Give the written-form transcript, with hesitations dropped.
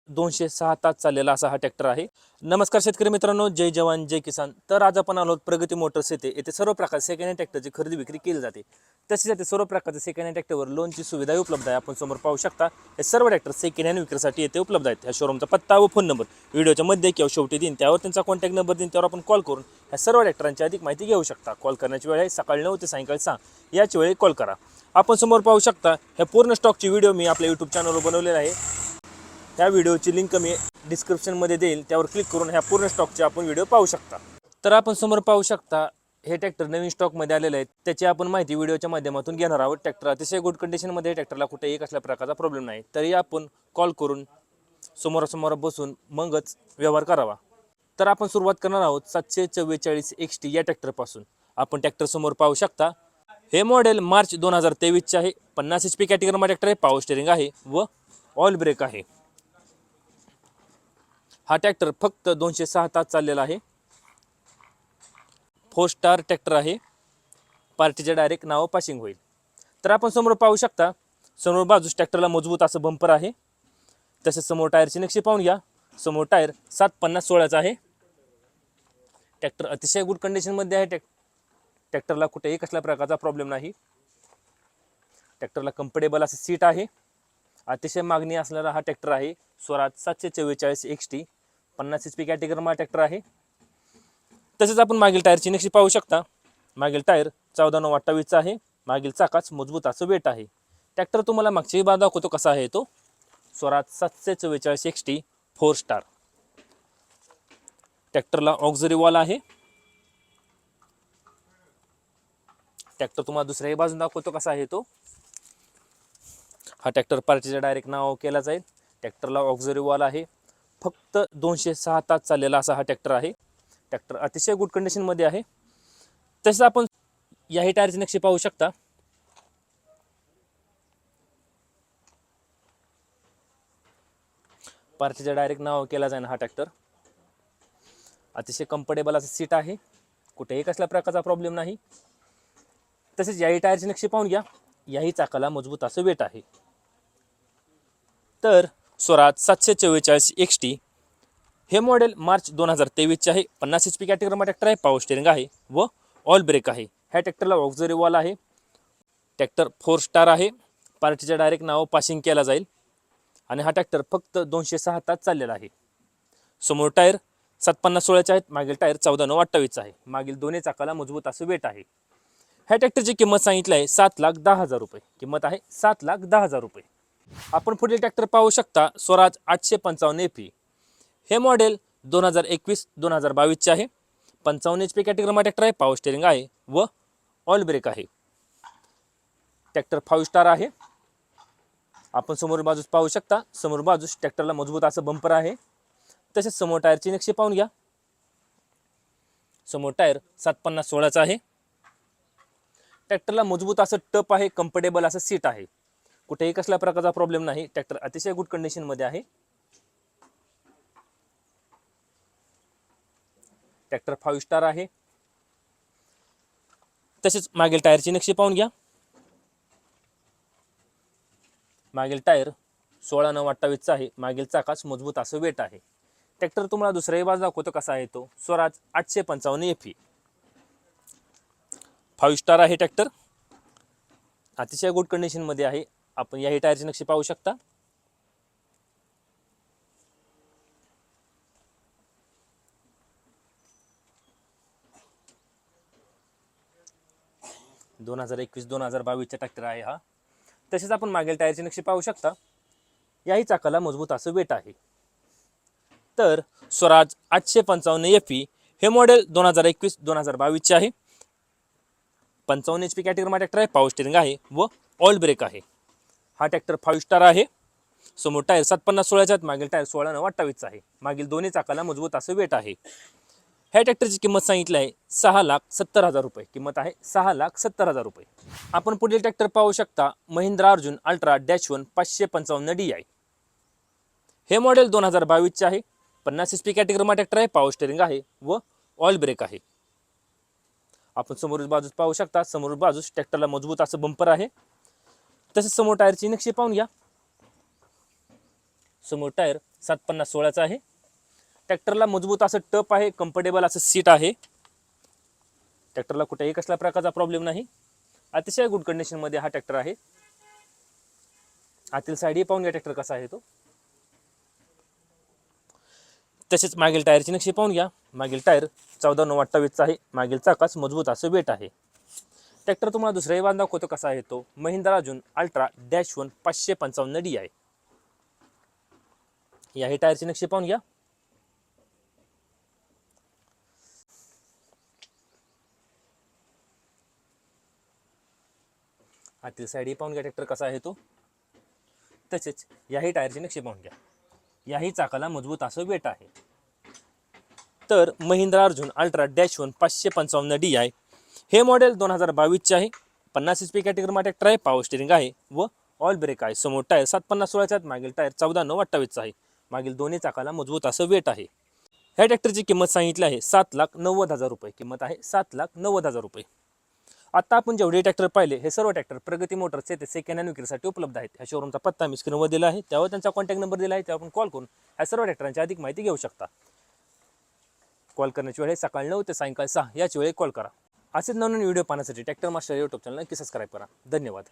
206 तास चाललेला असा हा ट्रॅक्टर आहे। नमस्कार शेतकरी मित्रांनो, जय जवान जय किसान। तर आज आपण आलो प्रगती मोटर्स येथे सर्व प्रकारचे सेकंड हँड ट्रॅक्टरची खरेदी विक्री केली जाते। तसेच येथे सर्व प्रकारचे सेकंड हँड ट्रॅक्टरवर लोनची सुविधा उपलब्ध आहे। आपण समोर पाहू शकता हे सर्व ट्रॅक्टर सेकंड हँड विक्रीसाठी येथे उपलब्ध आहेत। या शोरूमचा पत्ता व फोन नंबर व्हिडिओच्या मध्ये किंवा शेवटी देईन, त्यावर त्यांचा कॉन्टॅक्ट नंबर देईन, त्यावर आपण कॉल करून या सर्व ट्रॅक्टरांची अधिक माहिती घेऊ शकता। कॉल करण्याची वेळ आहे सकाळी 9 ते सायंकाळी 6 याच वेळी कॉल करा। आपण समोर पाहू शकता हे पूर्ण स्टॉकची व्हिडिओ मी आपल्या यूट्यूब चॅनलवर बनवलेला आहे। त्या व्हिडिओची लिंक मी डिस्क्रिप्शनमध्ये देईल, त्यावर क्लिक करून ह्या पूर्ण स्टॉकचे आपण व्हिडिओ पाहू शकता। तर आपण समोर पाहू शकता हे ट्रॅक्टर नवीन स्टॉकमध्ये आलेले आहेत, त्याची आपण माहिती व्हिडिओच्या माध्यमातून घेणार आहोत। ट्रॅक्टर अतिशय गुड कंडिशनमध्ये, ट्रॅक्टरला कुठेही कसल्या प्रकारचा प्रॉब्लेम नाही, तरी आपण कॉल करून समोरासमोर बसून मगच व्यवहार करावा। तर आपण सुरुवात करणार आहोत 744 XT या ट्रॅक्टरपासून। आपण ट्रॅक्टर समोर पाहू शकता हे मॉडेल मार्च 2023चे आहे। 50 HP कॅटेगरीमध्ये ट्रॅक्टर आहे, पॉवर स्टीअरिंग आहे व ऑइल ब्रेक आहे। हा ट्रॅक्टर फक्त 206 तास चाललेला आहे। 4 स्टार ट्रॅक्टर आहे, पार्टीचे डायरेक्ट नाव पासिंग होईल। तर आपण समोर पाहू शकता समोर बाजूस ट्रॅक्टरला मजबूत असं बंपर आहे। तसेच समोर टायरची नक्षी पाहून घ्या। समोर टायर 750/16चा आहे। ट्रॅक्टर अतिशय गुड कंडिशनमध्ये आहे। ट्रॅक्टरला कुठेही कसल्या प्रकारचा प्रॉब्लेम नाही। ट्रॅक्टरला कम्फर्टेबल असं सीट आहे। अतिशय मागणी असणारा हा ट्रॅक्टर आहे। स्वराज 744 XT 50 HP कॅटेगरीमध्ये ट्रॅक्टर आहे। तसेच आपण मागील टायरची नक्षी पाहू शकता। मागील टायर 14/9/28चा आहे। मागील चाकाच मजबूत असं वेट आहे। ट्रॅक्टर तुम्हाला मागची बाजू दाखवतो कसा आहे तो। Swaraj 744 XT 4 star. ट्रॅक्टरला ऑक्झरी वॉल आहे। ट्रॅक्टर तुम्हाला दुसऱ्याही बाजून दाखवतो कसा आहे तो। हा ट्रॅक्टर पार्टीचा डायरेक्ट नाव केला जाईल। ट्रॅक्टरला ऑक्झरी वॉल आहे। फक्त 206 तास चाललेला असा हा ट्रॅक्टर आहे। ट्रॅक्टर अतिशय गुड कंडिशनमध्ये आहे। तसेच आपण याही टायरची नक्षी पाहू शकता। पार्टीचा डायरेक्ट नाव केला जाईल हा ट्रॅक्टर। अतिशय कम्फर्टेबल असं सीट आहे, कुठेही कसल्या प्रकारचा प्रॉब्लेम नाही। तसेच याही टायरची नक्षी पाहून घ्या। याही चाकाला मजबूत असं वेट आहे। तर स्वराज 744 XT हे मॉडेल मार्च 2023चे आहे। 50 HP कॅटेगरीमध्ये ट्रॅक्टर आहे, पॉवर स्टीअरिंग आहे व ऑइल ब्रेक आहे। ह्या ट्रॅक्टरला ऑक्झरी वॉल आहे। ट्रॅक्टर 4 स्टार आहे। पार्टीचा डायरेक्ट नाव पासिंग केला जाईल आणि हा ट्रॅक्टर फक्त 206 तास चाललेला आहे। समोर टायर 750/16चे आहेत। मागील टायर 14/9/28चा आहे। मागील दोन्ही चाकाला मजबूत असं वेट आहे। ह्या ट्रॅक्टरची किंमत सांगितली आहे 7,10,000 रुपये। किंमत आहे 7,10,000 रुपये। आपण पुढील ट्रॅक्टर पाहू शकता स्वराज 855 FE हे मॉडेल 2021-2022चे आहे। 55 HP कॅटेगरीमध्ये ट्रॅक्टर आहे, पॉवर स्टीअरिंग आहे व ऑइल ब्रेक आहे। ट्रॅक्टर 5 स्टार आहे। आपण समोर बाजूस पाहू शकता। समोर बाजूस ट्रॅक्टरला मजबूत असं बंपर आहे। तसेच समोर टायरची नक्षी पाहून घ्या। समोर टायर 750/16चा आहे। ट्रॅक्टरला मजबूत असं टप आहे, कम्फर्टेबल असं सीट आहे, कुठेही कसल्या प्रकारचा प्रॉब्लेम नाही। ट्रॅक्टर अतिशय गुड कंडिशनमध्ये आहे। ट्रॅक्टर 5 स्टार आहे। तसेच मागील टायरची नक्षी पाहून घ्या। मागील टायर 16/9/28चा आहे। मागील चाकाच मजबूत असं वेट आहे। ट्रॅक्टर तुम्हाला दुसऱ्याही बाजू दाखवतो कसा आहे तो। स्वराज 855 FE 5 स्टार आहे। ट्रॅक्टर अतिशय गुड कंडिशनमध्ये आहे। आपण याही टायरची नक्षी पाहू शकता। - 2021-2022चा ट्रॅक्टर आहे हा। तसेच आपण मागील टायरची नक्षी पाहू शकता। याही चाकाला मजबूत असं वेट आहे। तर स्वराज 855 FE हे मॉडेल 2021-2022चे आहे। 55 HP कॅटेगरीमध्ये ट्रॅक्टर आहे, पॉवर स्टीअरिंग आहे व ऑइल ब्रेक आहे। हा ट्रॅक्टर 5 स्टार आहे। समोर टायर 750/16चे आहेत। मागील टायर 16/9/28चा आहे। मागील दोन्ही चाकाला मजबूत असं वेट आहे। ह्या ट्रॅक्टरची किंमत सांगितली आहे 6,70,000 रुपये। किंमत आहे 6,70,000 रुपये। आपण पुढील ट्रॅक्टर पाहू शकता महिंद्रा अर्जुन अल्ट्रा -1 555 DI हे मॉडेल 2022चे आहे। 50 HP कॅटेगरीमध्ये ट्रॅक्टर आहे, पॉवर स्टीअरिंग आहे व ऑइल ब्रेक आहे। आपण समोर बाजूस पाहू शकता। समोर बाजूस ट्रॅक्टरला मजबूत असं बंपर आहे। तसेच समोर टायरची नक्षी पाहून घ्या। समोर टायर 750/16चा आहे. ट्रॅक्टरला मजबूत असं टप आहे, कम्फर्टेबल असं सीट आहे. ट्रॅक्टरला कुठेही कसल्या प्रकारचा प्रॉब्लेम नाही. अतिशय गुड कंडिशनमध्ये हा ट्रॅक्टर आहे. आतील साईडही पाहून घ्या ट्रॅक्टर कसा आहे तो. तसेच मागील टायरची नक्षी पाहून घ्या. मागील टायर 14/9/28चा आहे. मागील चाकास मजबूत असं वेट आहे. ट्रॅक्टर तुम्हाला दुसऱ्याही वाहन दाखवतो कसा आहे तो. Mahindra Arjun ultra -1 555 DI. याही टायरची नक्षी पाहून घ्या. आतील साईडही पाहून घ्या ट्रॅक्टर कसा आहे तो. तसेच याही टायरची नक्षी पाहून घ्या. याही चाकाला मजबूत असं वेट आहे. तर महिंद्रा अर्जुन अल्ट्रा -1 555 DI हे मॉडेल 2022चे आहे. 50 HP कॅटेगरीमध्ये ट्रॅक्टर आहे. पॉवर स्टिअरिंग आहे व ऑल ब्रेक आहे. समोर टायर 750/16चा आहेत. मागील टायर 14/9/28चा आहे. मागील दोन्ही चाकाला मजबूत असं वेट आहे. ह्या ट्रॅक्टरची किंमत सांगितली आहे 7,90,000 रुपये. किंमत आहे 7,90,000 रुपये. आता आपण जेवढे ट्रॅक्टर पाहिले हे सर्व ट्रॅक्टर प्रगती मोटर्स येथे सेकंड हँड विक्रीसाठी उपलब्ध आहेत. ह्या शोरूमचा पत्ता मी स्क्रीनवर दिला आहे. त्यावर त्यांचा कॉन्टॅक्ट नंबर दिला आहे. त्यावर आपण कॉल करून ह्या सर्व ट्रॅक्टरांची अधिक माहिती घेऊ शकता. कॉल करण्याची वेळ आहे सकाळी 9 ते सायंकाळी 6 याची वेळी कॉल करा. असेच नवीन व्हिडिओ पाहण्यासाठी ट्रॅक्टर मास्टर यूट्यूब चॅनल नक्की सबस्क्राईब करा. धन्यवाद.